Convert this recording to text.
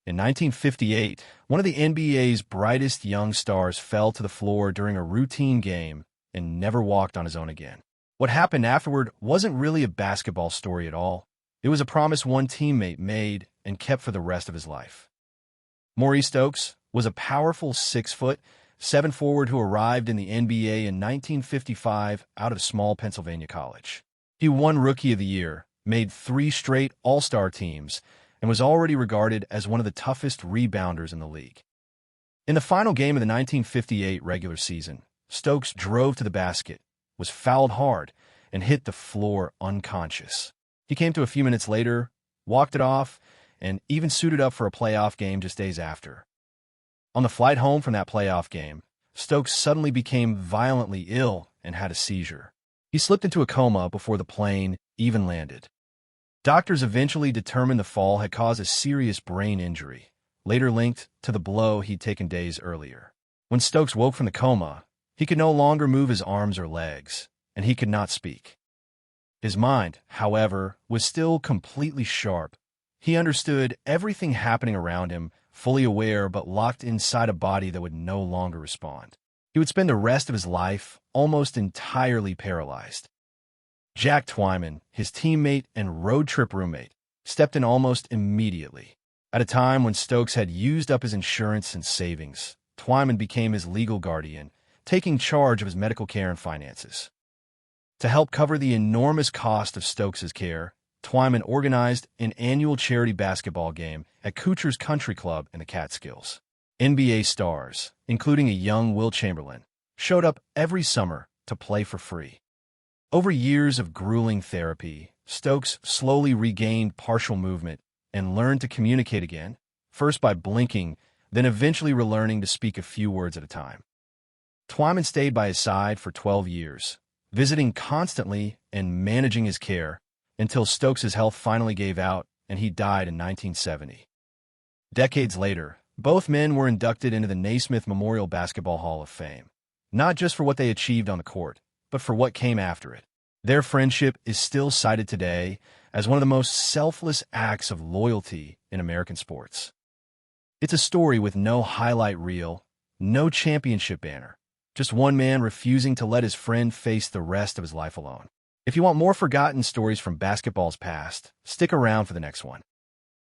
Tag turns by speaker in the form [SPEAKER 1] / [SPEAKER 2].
[SPEAKER 1] In 1958, one of the NBA's brightest young stars fell to the floor during a routine game and never walked on his own again. What happened afterward wasn't really a basketball story at all. It was a promise one teammate made and kept for the rest of his life. Maurice Stokes was a powerful 6'7" forward who arrived in the NBA in 1955 out of small Pennsylvania college. He won Rookie of the Year, made 3 straight All-Star teams, and was already regarded as one of the toughest rebounders in the league. In the final game of the 1958 regular season, Stokes drove to the basket, was fouled hard, and hit the floor unconscious. He came to a few minutes later, walked it off, and even suited up for a playoff game just days after. On the flight home from that playoff game, Stokes suddenly became violently ill and had a seizure. He slipped into a coma before the plane even landed. Doctors eventually determined the fall had caused a serious brain injury, later linked to the blow he'd taken days earlier. When Stokes woke from the coma, he could no longer move his arms or legs, and he could not speak. His mind, however, was still completely sharp. He understood everything happening around him, fully aware but locked inside a body that would no longer respond. He would spend the rest of his life almost entirely paralyzed. Jack Twyman, his teammate and road trip roommate, stepped in almost immediately. At a time when Stokes had used up his insurance and savings, Twyman became his legal guardian, taking charge of his medical care and finances. To help cover the enormous cost of Stokes' care, Twyman organized an annual charity basketball game at Kuchar's Country Club in the Catskills. NBA stars, including a young Will Chamberlain, showed up every summer to play for free. Over years of grueling therapy, Stokes slowly regained partial movement and learned to communicate again, first by blinking, then eventually relearning to speak a few words at a time. Twyman stayed by his side for 12 years, visiting constantly and managing his care, until Stokes' health finally gave out and he died in 1970. Decades later, both men were inducted into the Naismith Memorial Basketball Hall of Fame, not just for what they achieved on the court, but for what came after it. Their friendship is still cited today as one of the most selfless acts of loyalty in American sports. It's a story with no highlight reel, no championship banner, just one man refusing to let his friend face the rest of his life alone. If you want more forgotten stories from basketball's past, stick around for the next one.